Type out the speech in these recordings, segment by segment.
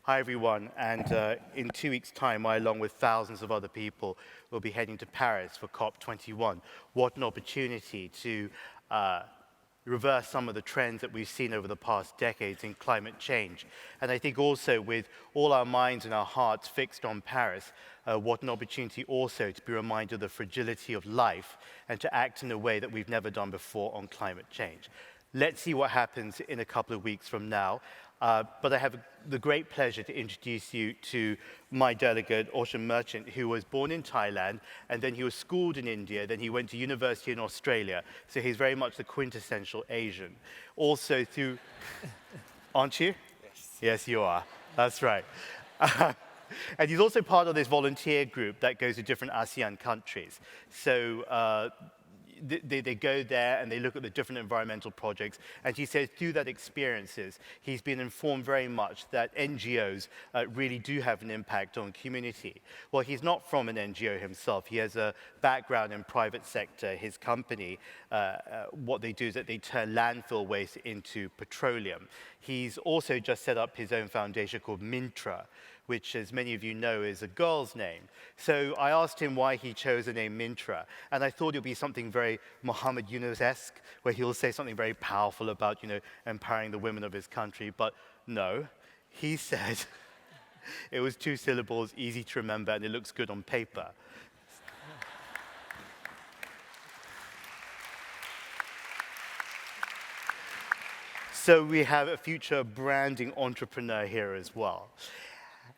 Hi, everyone. And in 2 weeks' time, I, along with thousands of other people, will be heading to Paris for COP21. What an opportunity to reverse some of the trends that we've seen over the past decades in climate change. And I think also with all our minds and our hearts fixed on Paris, what an opportunity also to be reminded of the fragility of life and to act in a way that we've never done before on climate change. Let's see what happens in a couple of weeks from now. But I have the great pleasure to introduce you to my delegate, Aushim Merchant, who was born in Thailand, and then he was schooled in India, then he went to university in Australia. So he's very much the quintessential Asian. Also through, aren't you? Yes. Yes, you are. That's right. And he's also part of this volunteer group that goes to different ASEAN countries. So they go there and they look at the different environmental projects. And he says through that experiences, he's been informed very much that NGOs really do have an impact on community. Well, he's not from an NGO himself. He has a background in private sector. His company, what they do is that they turn landfill waste into petroleum. He's also just set up his own foundation called Mintra, which, as many of you know, is a girl's name. So I asked him why he chose the name Mintra, and I thought it would be something very Muhammad Yunus-esque, where he'll say something very powerful about, empowering the women of his country, but no, he said it was 2 syllables, easy to remember, and it looks good on paper. So we have a future branding entrepreneur here as well.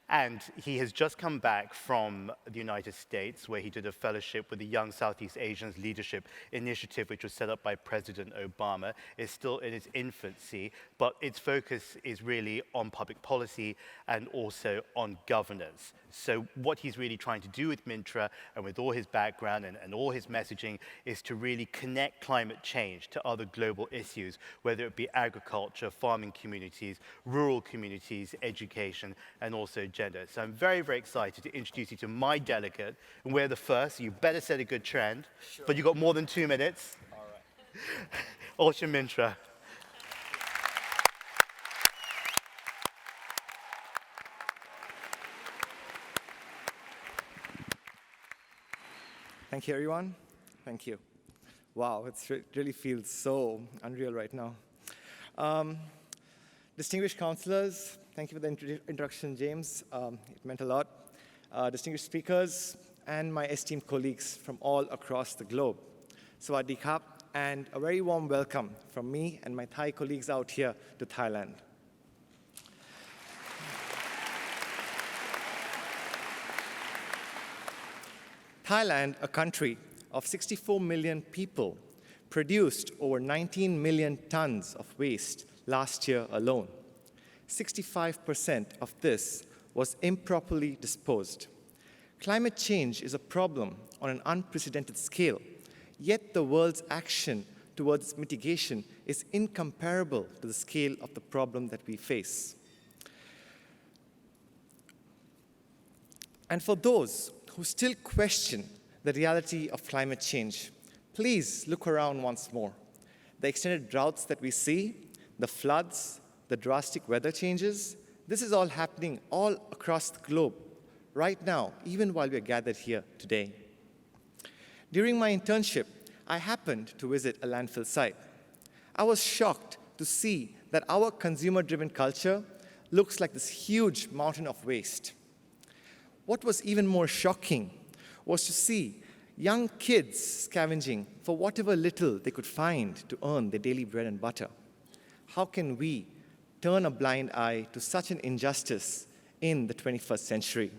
And he has just come back from the United States, where he did a fellowship with the Young Southeast Asians Leadership Initiative, which was set up by President Obama. It's still in its infancy, but its focus is really on public policy and also on governance. So what he's really trying to do with Mintra, and with all his background and all his messaging, is to really connect climate change to other global issues, whether it be agriculture, farming communities, rural communities, education, and also gender. So I'm very, very excited to introduce you to my delegate. And we're the first, so you better set a good trend. Sure. But you've got more than 2 minutes. All right. Aushim Mintra. Thank you, everyone. Thank you. Wow, it really feels so unreal right now. Distinguished councillors, thank you for the introduction, James. It meant a lot. Distinguished speakers, and my esteemed colleagues from all across the globe. Sawadee Krap, and a very warm welcome from me and my Thai colleagues out here to Thailand. Thailand, a country of 64 million people, produced over 19 million tons of waste last year alone. 65% of this was improperly disposed. Climate change is a problem on an unprecedented scale, yet the world's action towards mitigation is incomparable to the scale of the problem that we face. And for those who still question the reality of climate change, please look around once more. The extended droughts that we see, the floods, the drastic weather changes, this is all happening all across the globe right now, even while we are gathered here today. During my internship, I happened to visit a landfill site. I was shocked to see that our consumer-driven culture looks like this huge mountain of waste. What was even more shocking was to see young kids scavenging for whatever little they could find to earn their daily bread and butter. How can we turn a blind eye to such an injustice in the 21st century?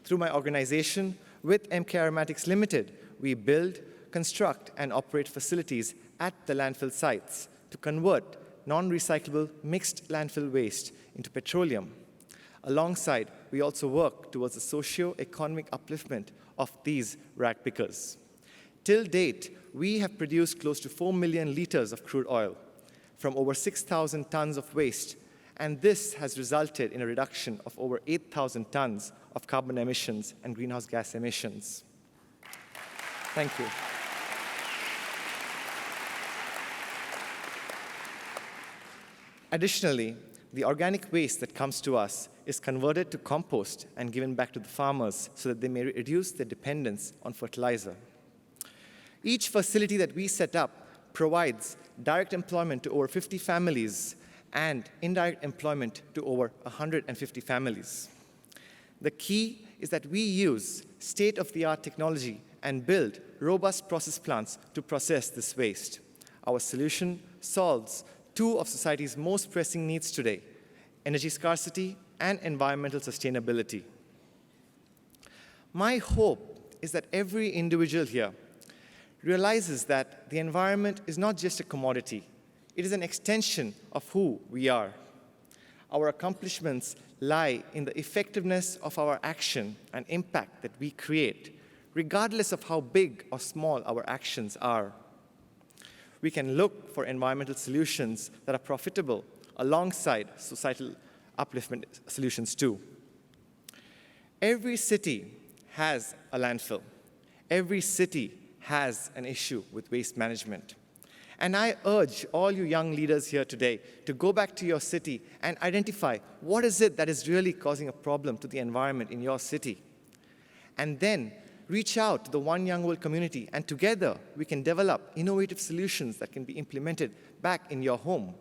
Through my organization, with MK Aromatics Limited, we build, construct, and operate facilities at the landfill sites to convert non-recyclable mixed landfill waste into petroleum. Alongside, we also work towards the socio-economic upliftment of these rag pickers. Till date, we have produced close to 4 million liters of crude oil from over 6,000 tons of waste, and this has resulted in a reduction of over 8,000 tons of carbon emissions and greenhouse gas emissions. Thank you. Additionally, the organic waste that comes to us is converted to compost and given back to the farmers so that they may reduce their dependence on fertilizer. Each facility that we set up provides direct employment to over 50 families and indirect employment to over 150 families. The key is that we use state-of-the-art technology and build robust process plants to process this waste. Our solution solves two of society's most pressing needs today: energy scarcity and environmental sustainability. My hope is that every individual here realizes that the environment is not just a commodity. It is an extension of who we are. Our accomplishments lie in the effectiveness of our action and impact that we create, regardless of how big or small our actions are. We can look for environmental solutions that are profitable alongside societal upliftment solutions too. Every city has a landfill. Every city has an issue with waste management. And I urge all you young leaders here today to go back to your city and identify what is it that is really causing a problem to the environment in your city. And then reach out to the One Young World community, and together we can develop innovative solutions that can be implemented back in your home.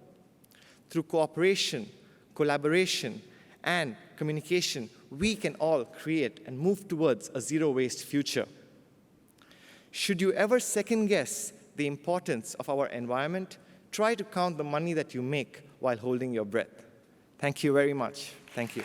Through cooperation, collaboration, and communication, we can all create and move towards a zero-waste future. Should you ever second-guess the importance of our environment, try to count the money that you make while holding your breath. Thank you very much. Thank you.